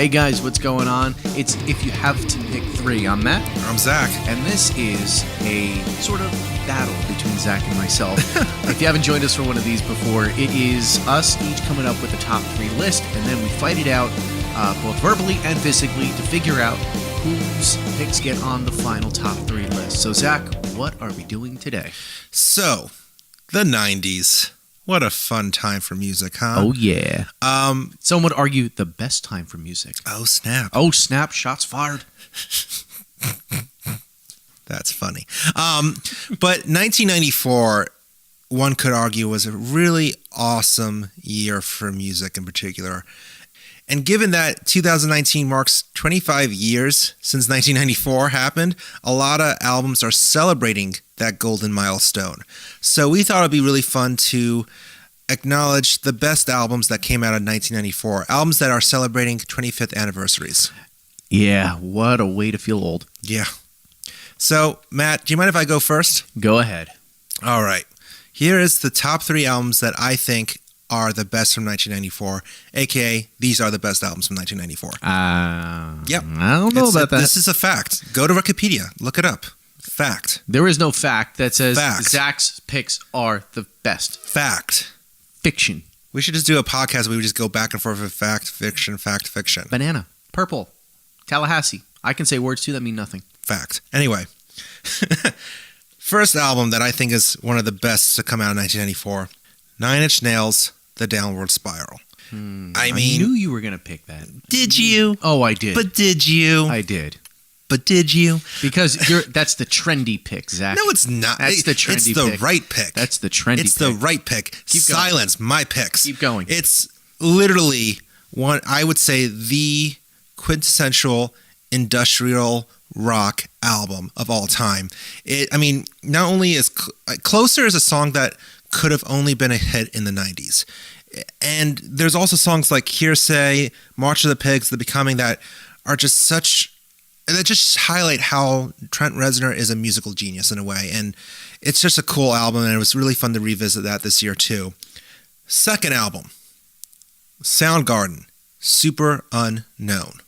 Hey guys, what's going on? It's If You Have to Pick Three. I'm Matt. I'm Zack. And this is a sort of battle between Zack and myself. If you haven't joined us for one of these before, it is us each coming up with a top three list, and then we fight it out both verbally and physically to figure out whose picks get on the final top three list. So Zack, what are we doing today? So, the 90s. What a fun time for music, huh? Oh, yeah. Some would argue the best time for music. Oh, snap. Oh, snap. Shots fired. That's funny. But 1994, one could argue, was a really awesome year for music in particular. And given that 2019 marks 25 years since 1994 happened, a lot of albums are celebrating that golden milestone. So we thought it'd be really fun to acknowledge the best albums that came out in 1994, albums that are celebrating 25th anniversaries. Yeah, what a way to feel old. Yeah. So, Matt, do you mind if I go first? Go ahead. All right. Here is the top three albums that I think are the best from 1994, aka these are the best albums from 1994. Yep. I don't know about that. This is a fact. Go to Wikipedia. Look it up. Fact. There is no fact that says Fact. Zack's picks are the best. Fact. Fiction. We should just do a podcast where we would just go back and forth with fact, fiction, fact, fiction. Banana. Purple. Tallahassee. I can say words too that mean nothing. Fact. Anyway. First album that I think is one of the best to come out in 1994, 9 Inch Nails, The Downward Spiral. I knew you were going to pick that. Did you? Oh, I did. But did you? I did. But did you? Because that's the trendy pick, Zack. No, it's not. That's the trendy It's the pick. right pick. That's the trendy It's pick. the right pick. Keep Silence my picks. Keep going. It's literally one, I would say, the quintessential industrial rock album of all time. Not only is Closer is a song that could have only been a hit in the 90s. And there's also songs like Hearsay, March of the Pigs, The Becoming that are just that just highlight how Trent Reznor is a musical genius in a way. And it's just a cool album, and it was really fun to revisit that this year too. Second album, Soundgarden, Super Unknown.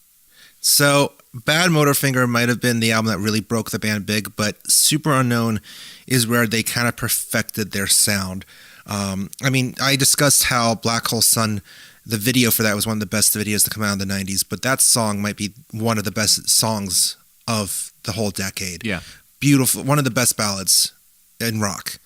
So Bad Motorfinger might have been the album that really broke the band big, but Super Unknown is where they kind of perfected their sound. I discussed how Black Hole Sun, the video for that was one of the best videos to come out in the 90s, but that song might be one of the best songs of the whole decade. Yeah. Beautiful. One of the best ballads in rock.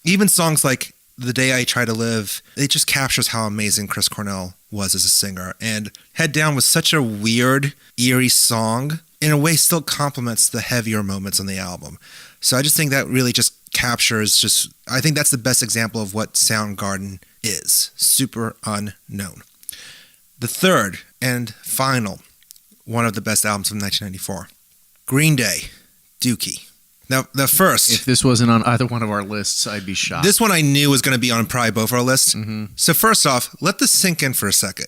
Even songs like The Day I Try to Live, it just captures how amazing Chris Cornell was as a singer. And Head Down was such a weird, eerie song, in a way still complements the heavier moments on the album. So I just think that really just captures I think that's the best example of what Soundgarden is. Super Unknown. The third and final one of the best albums from 1994, Green Day, Dookie. Now, the first... If this wasn't on either one of our lists, I'd be shocked. This one I knew was going to be on probably both our lists. Mm-hmm. So first off, let this sink in for a second.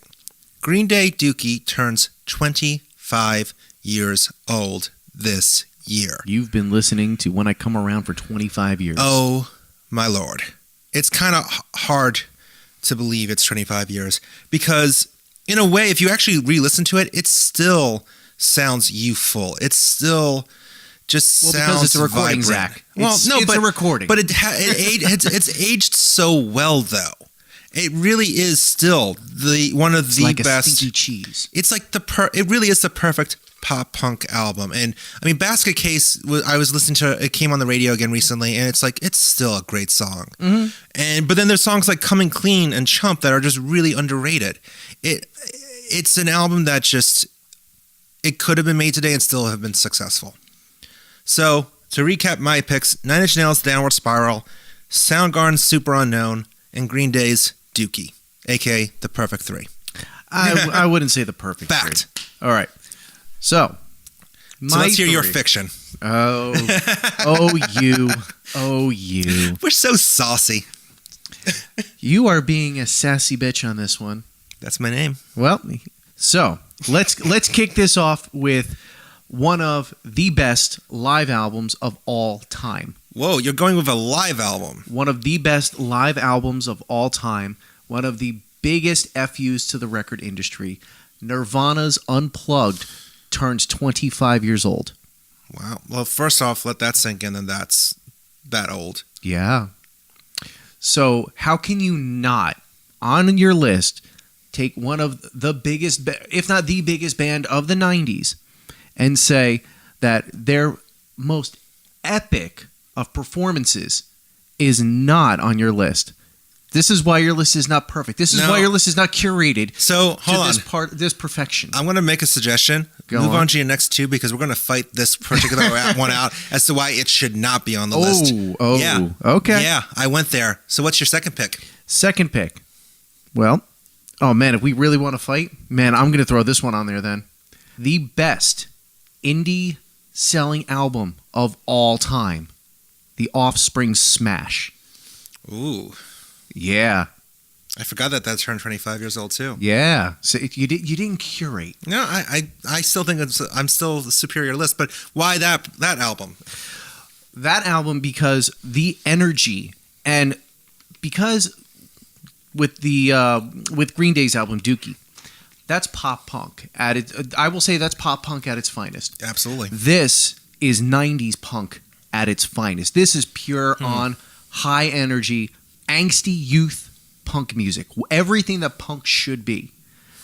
Green Day Dookie turns 25 years old this year. You've been listening to When I Come Around for 25 years. Oh, my Lord. It's kind of hard to believe it's 25 years because, in a way, if you actually re-listen to it, it still sounds youthful. It still just sounds because it's a recording, vibrant. Zack. It's a recording. But it's aged so well, though. It really is still one of the like best. A stinky cheese. It's like it really is the perfect pop punk album. And Basket Case, I was listening to it, came on the radio again recently, and it's still a great song. Mm-hmm. But then there's songs like Coming Clean and Chump that are just really underrated. It's an album that it could have been made today and still have been successful. So to recap my picks, 9 Inch Nails, Downward Spiral, Soundgarden, Super Unknown, and Green Day's Dookie, aka the perfect three. I wouldn't say the perfect Fact. three. All right. So let's hear your fiction. Oh, you. We're so saucy. You are being a sassy bitch on this one. That's my name. Well, so let's kick this off with one of the best live albums of all time. Whoa, you're going with a live album. One of the best live albums of all time. One of the biggest FUs to the record industry. Nirvana's Unplugged turns 25 years old. Wow. Well, first off, let that sink in, and that's that old. Yeah. So how can you not, on your list, take one of the biggest, if not the biggest band of the 90s and say that their most epic of performances is not on your list? This is why your list is not perfect. This is why your list is not curated. So hold on, this perfection. I'm going to make a suggestion. Move on to your next two because we're going to fight this particular one out as to why it should not be on the list. Oh, yeah, okay. Yeah, I went there. So what's your second pick? Second pick. Well, oh man, if we really want to fight, man, I'm going to throw this one on there then. The best indie selling album of all time, The Offspring's Smash. Ooh. Yeah. I forgot that turned 25 years old too. Yeah. So you didn't curate. No, I still think I'm still the superior list, but why that album? That album because the energy and because with Green Day's album Dookie, that's pop punk at its. I will say that's pop punk at its finest. Absolutely. This is 90s punk at its finest. This is pure on high energy, angsty youth punk music. Everything that punk should be.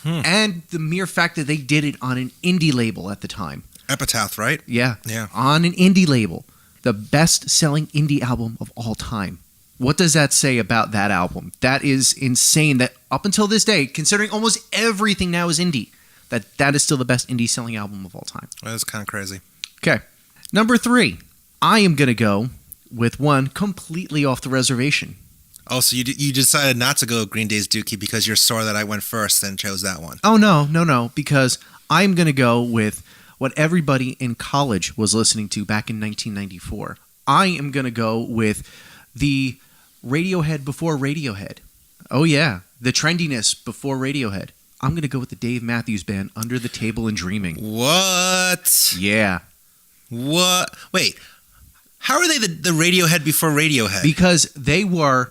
And the mere fact that they did it on an indie label at the time. Epitaph, right? Yeah. Yeah. On an indie label. The best-selling indie album of all time. What does that say about that album? That is insane that up until this day, considering almost everything now is indie, that is still the best indie selling album of all time. That's kind of crazy. Okay. Number 3. I am going to go with one completely off the reservation. Oh, so you decided not to go Green Day's Dookie because you're sore that I went first and chose that one. Oh, no, because I'm going to go with what everybody in college was listening to back in 1994. I am going to go with the Radiohead before Radiohead. Oh, yeah. The trendiness before Radiohead. I'm going to go with the Dave Matthews Band, Under the Table and Dreaming. What? Yeah. What? Wait. How are they the Radiohead before Radiohead? Because they were...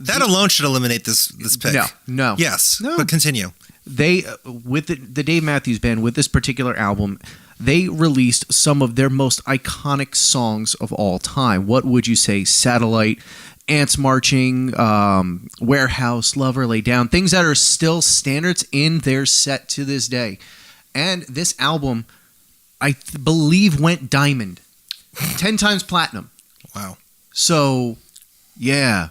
That alone should eliminate this pick. No. Yes, no. But continue. They, with the Dave Matthews Band, with this particular album, they released some of their most iconic songs of all time. What would you say? Satellite, Ants Marching, Warehouse, Lover, Lay Down. Things that are still standards in their set to this day. And this album, I believe, went diamond. 10 times platinum. Wow. So, yeah.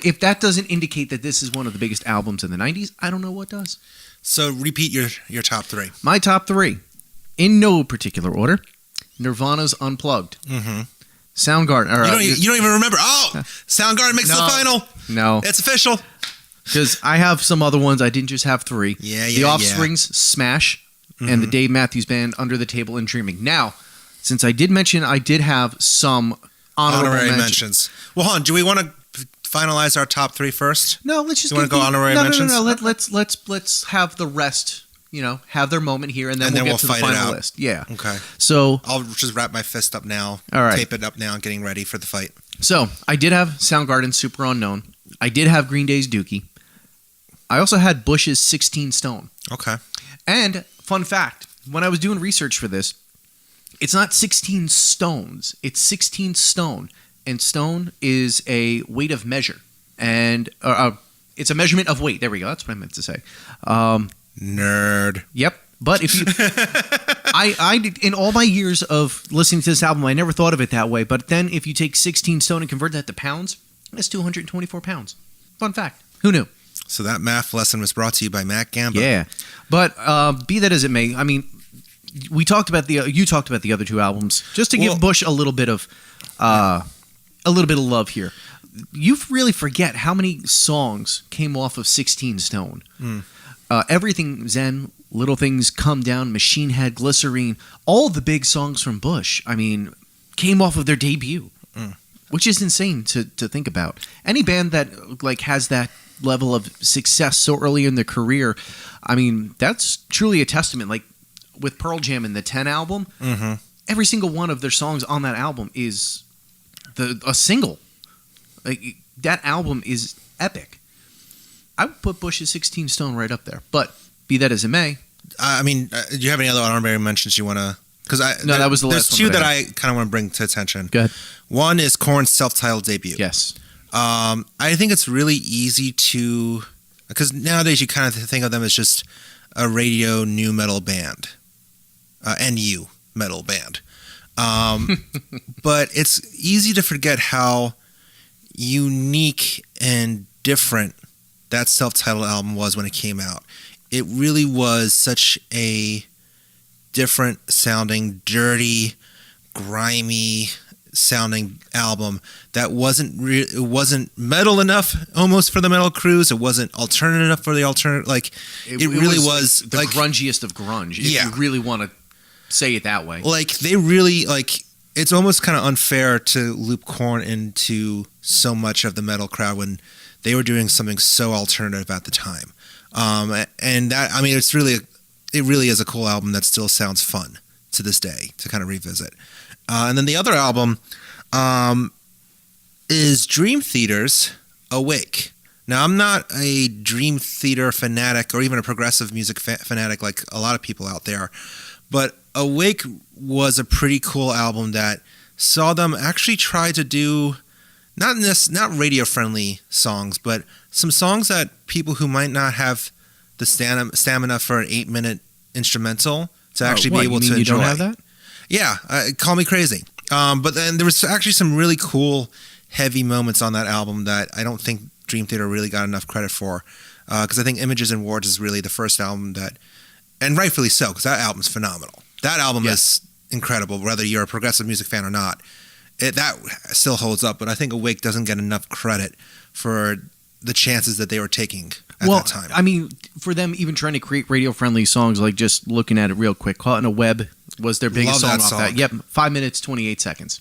If that doesn't indicate that this is one of the biggest albums in the 90s, I don't know what does. So repeat your top 3. My top 3, in no particular order: Nirvana's Unplugged, Soundgarden. You don't even remember. Oh, Soundgarden makes the final. No, it's official. Because I have some other ones. I didn't just have 3. The Offspring's Smash and the Dave Matthews Band, Under the Table and Dreaming. Now, since I did mention I did have some honorary mentions. Well, hold on. Do we want to finalize our top 3 first? No, let's just. You want to go honorary mentions? No. Let's have the rest. Have their moment here, and then we'll get to the final list. Yeah. Okay. So I'll just wrap my fist up now. All right. Tape it up now, getting ready for the fight. So I did have Soundgarden, Super Unknown. I did have Green Day's Dookie. I also had Bush's 16 Stone. Okay. And fun fact, when I was doing research for this, it's not 16 stones. It's 16 stone. And stone is a weight of measure. And it's a measurement of weight. There we go. That's what I meant to say. Nerd. Yep. But if you... I did, in all my years of listening to this album, I never thought of it that way. But then if you take 16 stone and convert that to pounds, that's 224 pounds. Fun fact. Who knew? So that math lesson was brought to you by Matt Gamba. Yeah. But be that as it may, I mean, you talked about the other 2 albums just to give Bush a little bit of love here. You really forget how many songs came off of 16 Stone. Everything Zen, Little Things Come Down, Machine Head, Glycerine, all the big songs from Bush, I mean, came off of their debut, which is insane to think about. Any band that has that level of success so early in their career, I mean, that's truly a testament. Like with Pearl Jam and the 10 album, every single one of their songs on that album is a single. Like, that album is epic. I would put Bush's 16 Stone right up there. But Be that as it may. I mean, do you have any other honorary mentions you want to? Because that was the last There's one two that I kind of want to bring to attention. Go ahead. One is Korn's self-titled debut. Yes. I think it's really easy to, because nowadays you kind of think of them as just a radio nu metal band, NU metal band. But it's easy to forget how unique and different that self-titled album was when it came out. It really was such a different sounding, dirty, grimy sounding album that it wasn't metal enough almost for the metal crews. It wasn't alternative enough for the alternative. Like it really was the like grungiest of grunge. If you really want to say it that way. Like they really like. It's almost kind of unfair to loop Korn into so much of the metal crowd when they were doing something so alternative at the time. And that, I mean, it really is a cool album that still sounds fun to this day to kind of revisit. And then the other album is Dream Theater's Awake. Now, I'm not a Dream Theater fanatic or even a progressive music fanatic like a lot of people out there, but Awake was a pretty cool album that saw them actually try to do not radio-friendly songs, but some songs that people who might not have the stamina for an 8-minute instrumental to actually be able to enjoy. You don't have that? Yeah, Call Me Crazy. But then there was actually some really cool, heavy moments on that album that I don't think Dream Theater really got enough credit for. Because I think Images and Words is really the first album that, and rightfully so, because that album's phenomenal. That album is incredible, whether you're a progressive music fan or not. That still holds up, but I think Awake doesn't get enough credit for the chances that they were taking at that time. I mean, for them even trying to create radio-friendly songs, like just looking at it real quick, Caught in a Web was their biggest song off that. Yep, 5 minutes, 28 seconds.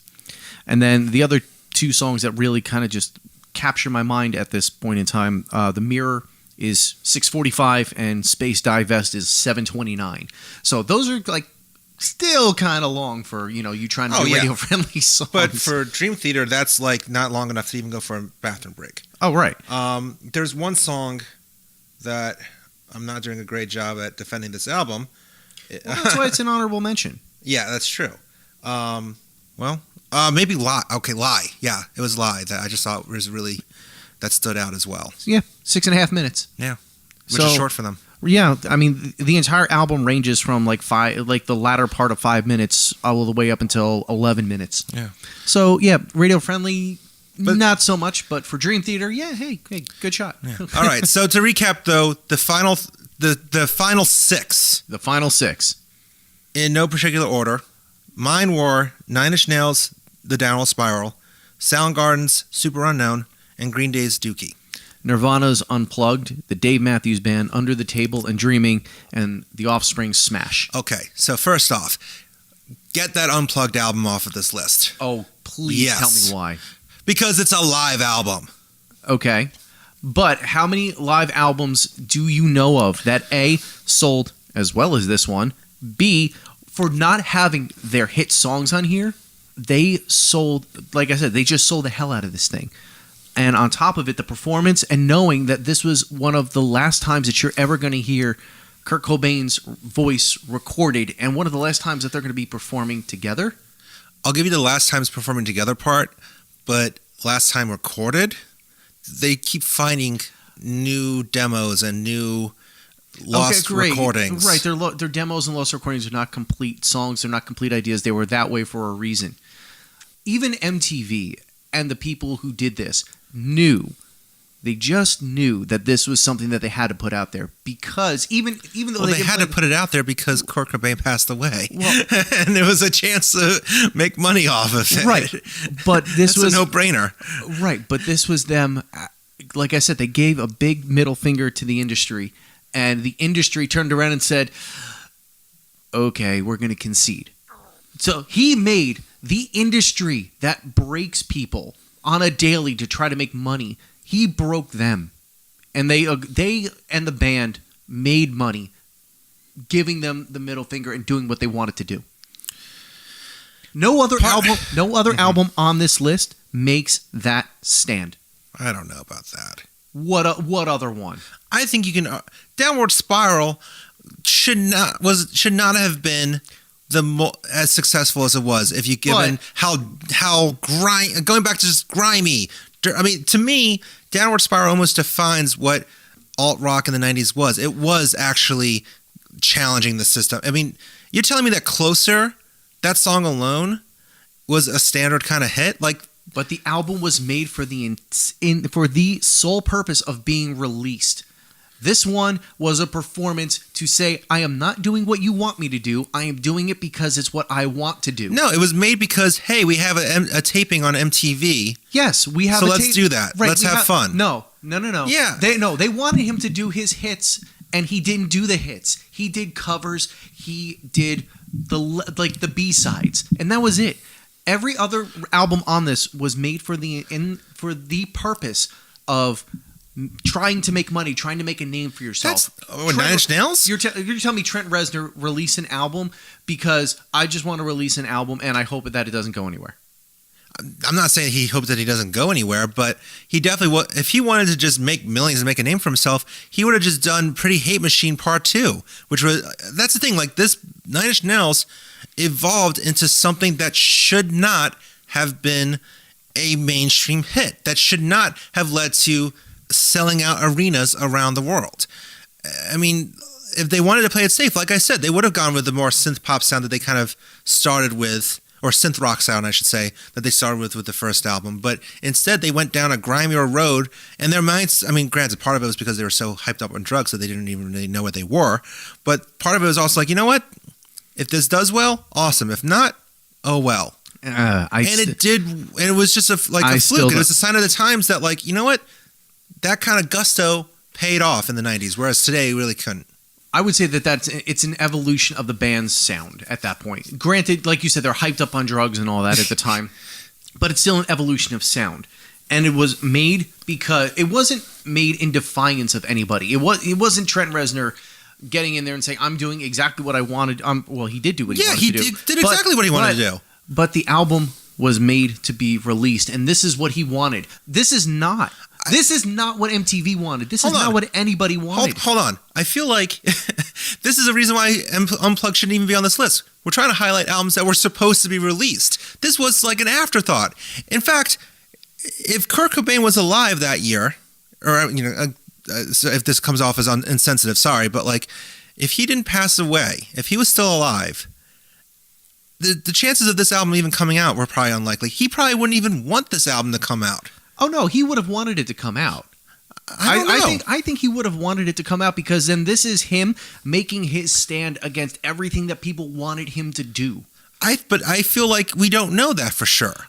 And then the other two songs that really kind of just capture my mind at this point in time, The Mirror is 6:45 and Space Divest is 7:29. So those are like still kind of long for, you trying to do radio-friendly songs. But for Dream Theater, that's like not long enough to even go for a bathroom break. Oh, right. There's one song that I'm not doing a great job at defending this album. Well, that's why it's an honorable mention. Yeah, that's true. Maybe Lie. Okay, Lie. Yeah, it was Lie that I just thought was really, that stood out as well. Yeah, 6.5 minutes. Yeah, which is short for them. Yeah, I mean, the entire album ranges from like the latter part of 5 minutes all the way up until 11 minutes. Yeah. So yeah, radio friendly, not so much, but for Dream Theater, yeah, hey, good shot. Yeah. All right. So to recap, though, the final six. The final six, in no particular order: Mind War, Nine Inch Nails, The Downward Spiral, Soundgarden's Super Unknown, and Green Day's Dookie. Nirvana's Unplugged, the Dave Matthews Band, Under the Table and Dreaming, and The Offspring's Smash. Okay, so first off, get that Unplugged album off of this list. Oh, please tell me why. Because it's a live album. Okay, but how many live albums do you know of that A, sold as well as this one, B, for not having their hit songs on here, they sold, like I said, they just sold the hell out of this thing. And on top of it, the performance and knowing that this was one of the last times that you're ever going to hear Kurt Cobain's voice recorded and one of the last times that they're going to be performing together. I'll give you the last times performing together part, but last time recorded, they keep finding new demos and new lost recordings. Right, their demos and lost recordings are not complete songs. They're not complete ideas. They were that way for a reason. Even MTV and the people who did this they just knew that this was something that they had to put out there because even though they had to put it out there because Kurt Cobain passed away, and there was a chance to make money off of it. Right, but this was a no-brainer. Right, but this was them. Like I said, they gave a big middle finger to the industry, and the industry turned around and said, "Okay, we're going to concede." So he made the industry that breaks people on a daily to try to make money. He broke them, and they and the band made money, giving them the middle finger and doing what they wanted to do. No other album on this list makes that stand. I don't know about that. What other one? I think you can. Downward Spiral should not have been as successful as it was if you given how going back to just grimy. I mean, to me, Downward Spiral almost defines what alt rock in the 90s was. It was actually challenging the system. I mean, you're telling me that Closer, that song alone, was a standard kind of hit? But the album was made for the sole purpose of being released. This one was a performance to say, I am not doing what you want me to do. I am doing it because it's what I want to do. No, it was made because, hey, we have a taping on MTV. Yes, we have so let's do that. Right, let's have fun. No. Yeah. They wanted him to do his hits, and he didn't do the hits. He did covers. He did the B-sides, and that was it. Every other album on this was made for the purpose of trying to make money, trying to make a name for yourself. Nine Inch Nails? You're telling me Trent Reznor released an album because I just want to release an album and I hope that it doesn't go anywhere. I'm not saying he hopes that he doesn't go anywhere, but he definitely if he wanted to just make millions and make a name for himself, he would have just done Pretty Hate Machine Part 2, which was, that's the thing, this Nine Inch Nails evolved into something that should not have been a mainstream hit, that should not have led to selling out arenas around the world. I mean, if they wanted to play it safe, like I said, they would have gone with the more synth pop sound that they kind of started with, or synth rock sound, I should say, that they started with the first album. But instead, they went down a grimier road, and their minds, I mean, granted, part of it was because they were so hyped up on drugs that they didn't even really know what they were. But part of it was also you know what? If this does well, awesome. If not, oh well. It did, and it was just a fluke. It was a sign of the times that, you know what? That kind of gusto paid off in the 90s, whereas today it really couldn't. I would say it's an evolution of the band's sound at that point. Granted, like you said, they're hyped up on drugs and all that at the time, but it's still an evolution of sound. And it was made because it wasn't made in defiance of anybody. It wasn't Trent Reznor getting in there and saying, I'm doing exactly what I wanted. Well, he did do what he wanted to do. Yeah, he did exactly what he wanted to do. But the album was made to be released, and this is what he wanted. This is not what MTV wanted. This is not what anybody wanted. Hold on. I feel like this is the reason why Unplugged shouldn't even be on this list. We're trying to highlight albums that were supposed to be released. This was like an afterthought. In fact, if Kurt Cobain was alive that year, or so if this comes off as insensitive, sorry, but if he didn't pass away, if he was still alive, the chances of this album even coming out were probably unlikely. He probably wouldn't even want this album to come out. Oh no, he would have wanted it to come out. I think he would have wanted it to come out because then this is him making his stand against everything that people wanted him to do. But I feel like we don't know that for sure.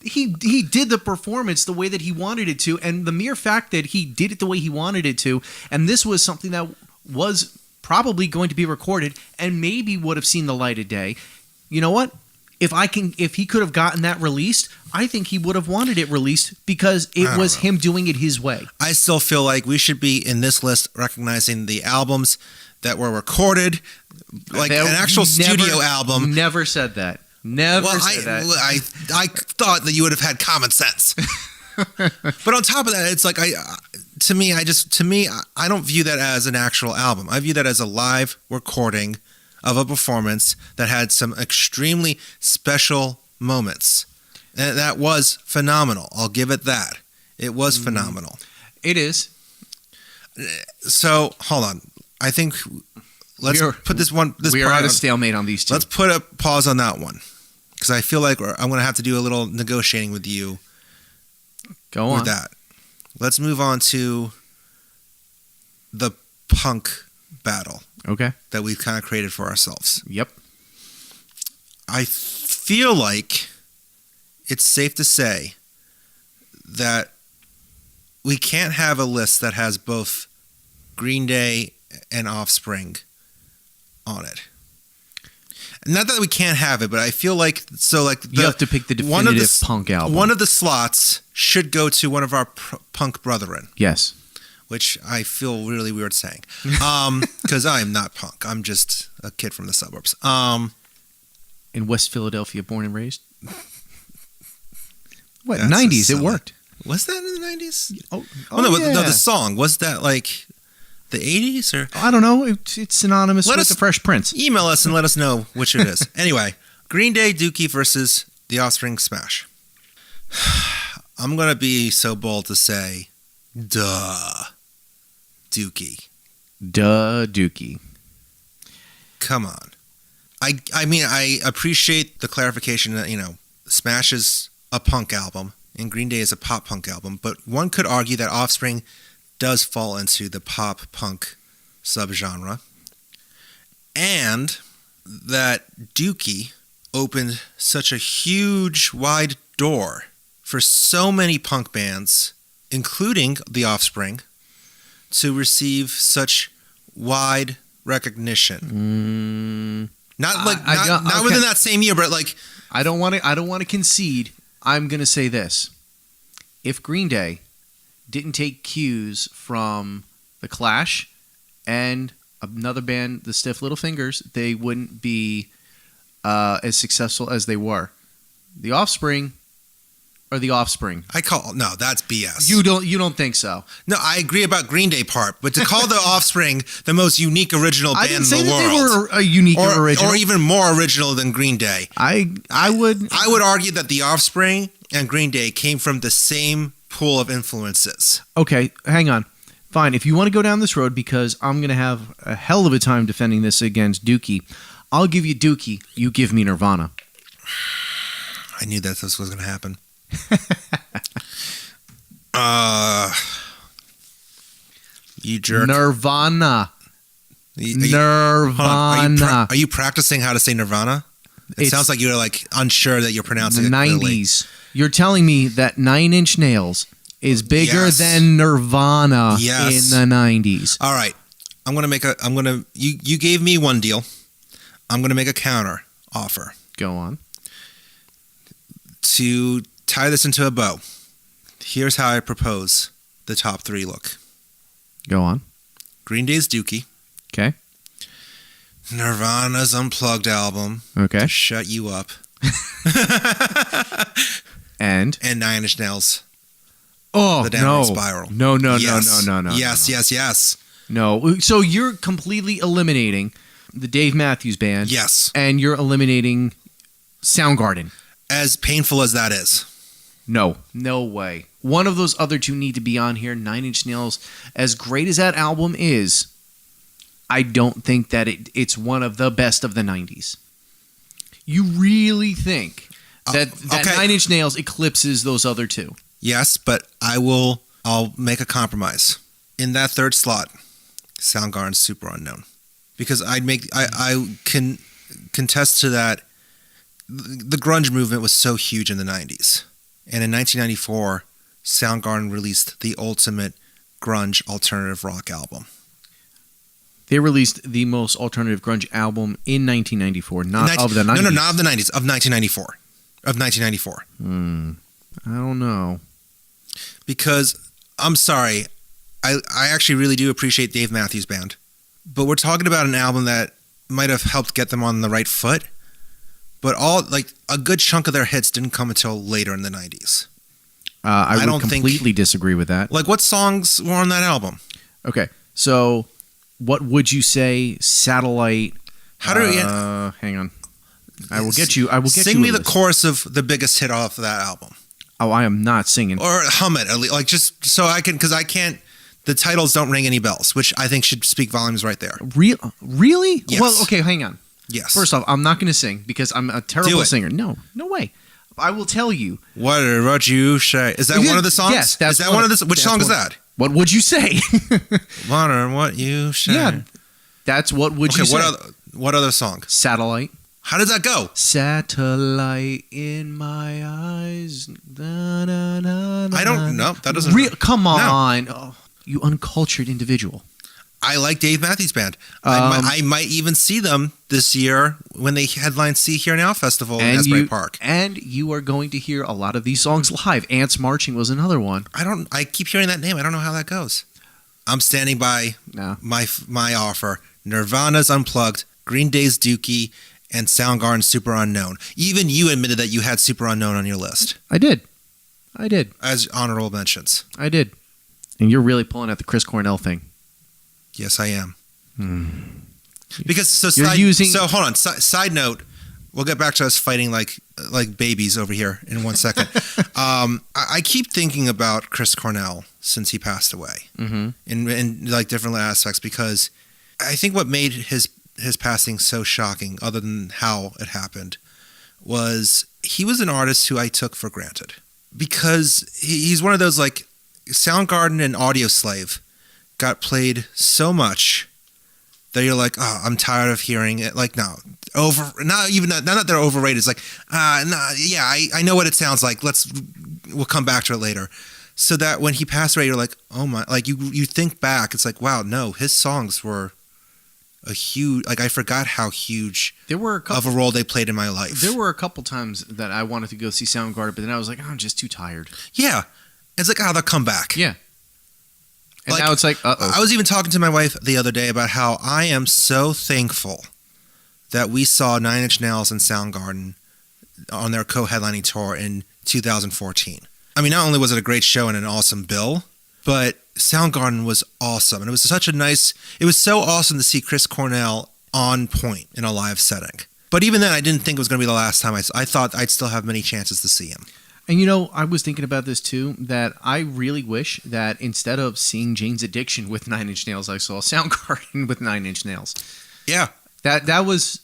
He did the performance the way that he wanted it to, and the mere fact that he did it the way he wanted it to, and this was something that was probably going to be recorded and maybe would have seen the light of day. You know what? If he could have gotten that released, I think he would have wanted it released because it was him doing it his way. I still feel like we should be in this list recognizing the albums that were recorded, an actual studio album. Never said that. Said that. I thought that you would have had common sense. But on top of that, it's I don't view that as an actual album. I view that as a live recording of a performance that had some extremely special moments. And that was phenomenal. I'll give it that. It was phenomenal. It is. So, hold on. I think let's put this one. We are at a stalemate on these two. Let's put a pause on that one. Because I feel like I'm going to have to do a little negotiating with you. Go on. With that. Let's move on to the punk battle. Okay. That we've kind of created for ourselves. Yep. I feel like it's safe to say that we can't have a list that has both Green Day and Offspring on it. Not that we can't have it, but I feel like you have to pick the definitive punk album. One of the slots should go to one of our punk brethren. Yes. Which I feel really weird saying. Because I am not punk. I'm just a kid from the suburbs. In West Philadelphia, born and raised? What, That's 90s, it worked. Was that in the 90s? Oh, no, yeah. no, the song. Was that like the 80s? Or I don't know. It's synonymous with the Fresh Prince. Email us and let us know which it is. Anyway, Green Day, Dookie versus The Offspring, Smash. I'm going to be so bold to say, duh, Dookie. Duh, Dookie. Come on. I mean, I appreciate the clarification that, Smash is a punk album and Green Day is a pop punk album, but one could argue that Offspring does fall into the pop punk subgenre, and that Dookie opened such a huge, wide door for so many punk bands, including The Offspring, to receive such wide recognition. Not within that same year, but like I don't want to concede. I'm going to say this. If Green Day didn't take cues from The Clash and another band, the Stiff Little Fingers, they wouldn't be as successful as they were. The Offspring are The Offspring. No, that's BS. You don't think so? No, I agree about Green Day part, but to call The Offspring the most unique original band in the world, they were a unique original, or even more original than Green Day. I would argue that The Offspring and Green Day came from the same pool of influences. Okay, hang on. Fine, if you want to go down this road, because I'm going to have a hell of a time defending this against Dookie, I'll give you Dookie, you give me Nirvana. I knew that this was going to happen. You jerk. Nirvana. Are you practicing how to say Nirvana? It sounds like you're like unsure that you're pronouncing the it clearly. 90s. You're telling me that Nine Inch Nails is bigger than Nirvana in the 90s. All right. You gave me one deal. I'm going to make a counter offer. Go on. To tie this into a bow, here's how I propose the top three look. Go on. Green Day's Dookie. Okay. Nirvana's Unplugged album. Okay. To shut you up. And Nine Inch Nails. Oh, the Downward Spiral. No. Yes. No. So you're completely eliminating the Dave Matthews Band. Yes. And you're eliminating Soundgarden. As painful as that is. No way. One of those other two need to be on here. Nine Inch Nails, as great as that album is, I don't think that it's one of the best of the 90s. You really think that Nine Inch Nails eclipses those other two? Yes, but I'll make a compromise. In that third slot, Soundgarden's Super Unknown. Because I can contest to that. The grunge movement was so huge in the 90s. And in 1994, Soundgarden released the ultimate grunge alternative rock album. They released the most alternative grunge album in 1994, not of the 90s. No, not of the 90s, of 1994. I don't know. Because, I'm sorry, I actually really do appreciate Dave Matthews Band. But we're talking about an album that might have helped get them on the right foot. But a good chunk of their hits didn't come until later in the 90s. I would completely disagree with that. Like, what songs were on that album? Okay, so what would you say? Satellite. Hang on. I will get you. Sing me the chorus of the biggest hit off of that album. Oh, I am not singing. Or hum it, like just so I can, because I can't. The titles don't ring any bells, which I think should speak volumes right there. Really? Yes. Well, okay, hang on. Yes. First off, I'm not going to sing because I'm a terrible singer. No way. I will tell you. What you say? Is that one of the songs? Yes, that's is that one of the. Which song is that? What would you say? Wonder what you say. Yeah, that's what would you say. What other song? Satellite. How does that go? Satellite in my eyes. Da, da, da, da, I don't know. That doesn't. Come on. No. Oh, you uncultured individual. I like Dave Matthews Band. I might even see them this year when they headline See Here Now Festival in Asbury Park. And you are going to hear a lot of these songs live. Ants Marching was another one. I keep hearing that name. I don't know how that goes. I'm standing by my offer. Nirvana's Unplugged, Green Day's Dookie, and Soundgarden's Super Unknown. Even you admitted that you had Super Unknown on your list. I did. I did. as honorable mentions. I did. And you're really pulling out the Chris Cornell thing. Yes, I am. Because so hold on. Side note, we'll get back to us fighting like babies over here in 1 second. I keep thinking about Chris Cornell since he passed away, in like different aspects, because I think what made his passing so shocking, other than how it happened, was he was an artist who I took for granted, because he's one of those, like, Soundgarden and Audioslave got played so much that you're like, oh, I'm tired of hearing it. Like, no, not that they're overrated. It's like, I know what it sounds like. We'll come back to it later. So that when he passed away, you're like, oh my, like you think back, it's like, wow, no, his songs were a huge, like, I forgot how huge of a role they played in my life. There were a couple times that I wanted to go see Soundgarden, but then I was like, oh, I'm just too tired. Yeah. It's like, oh, they'll come back. Yeah. And like, now it's like, uh-oh. I was even talking to my wife the other day about how I am so thankful that we saw Nine Inch Nails and Soundgarden on their co-headlining tour in 2014. I mean, not only was it a great show and an awesome bill, but Soundgarden was awesome. And it was so awesome to see Chris Cornell on point in a live setting. But even then, I didn't think it was going to be the last time. I thought I'd still have many chances to see him. And I was thinking about this too, that I really wish that instead of seeing Jane's Addiction with Nine Inch Nails, I saw Soundgarden with Nine Inch Nails. Yeah. That was...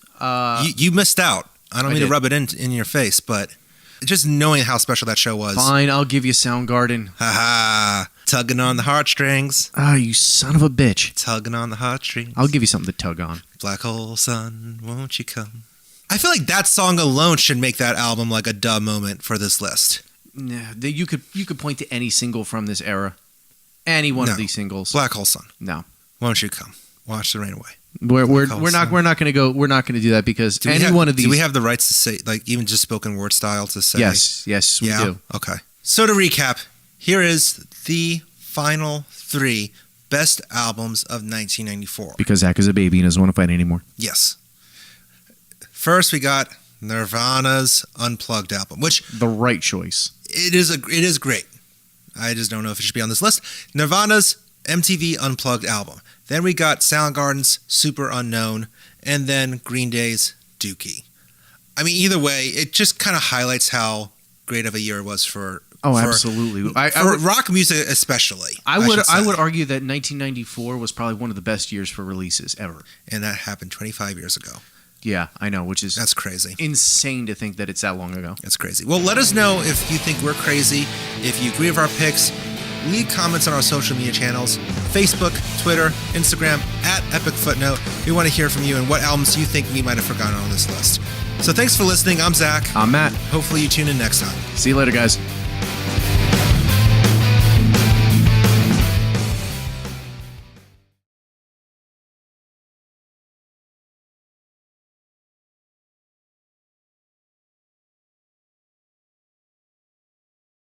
you missed out. I don't mean to rub it in your face, but just knowing how special that show was. Fine, I'll give you Soundgarden. Ha-ha. Tugging on the heartstrings. Ah, you son of a bitch. Tugging on the heartstrings. I'll give you something to tug on. Black hole sun, won't you come? I feel like that song alone should make that album like a duh moment for this list. Nah, you could point to any single from this era. Any one of these singles. Black hole sun. No. Won't you come? Watch the rain away. We're not going to do that, because one of these. Do we have the rights to say, like, even just spoken word style to say? Yes, we do. Okay. So to recap, here is the final 3 best albums of 1994. Because Zack is a baby and doesn't want to fight anymore. Yes. First, we got Nirvana's Unplugged album, which the right choice. It is great. I just don't know if it should be on this list. Nirvana's MTV Unplugged album. Then we got Soundgarden's Super Unknown, and then Green Day's Dookie. I mean, either way, it just kind of highlights how great of a year it was for absolutely. For rock music especially. I would argue that 1994 was probably one of the best years for releases ever. And that happened 25 years ago. Yeah, I know, that's crazy. Insane to think that it's that long ago. That's crazy. Well, let us know if you think we're crazy, if you agree with our picks. Leave comments on our social media channels, Facebook, Twitter, Instagram, @Epic Footnote. We want to hear from you and what albums you think we might have forgotten on this list. So thanks for listening. I'm Zach. I'm Matt. Hopefully you tune in next time. See you later, guys.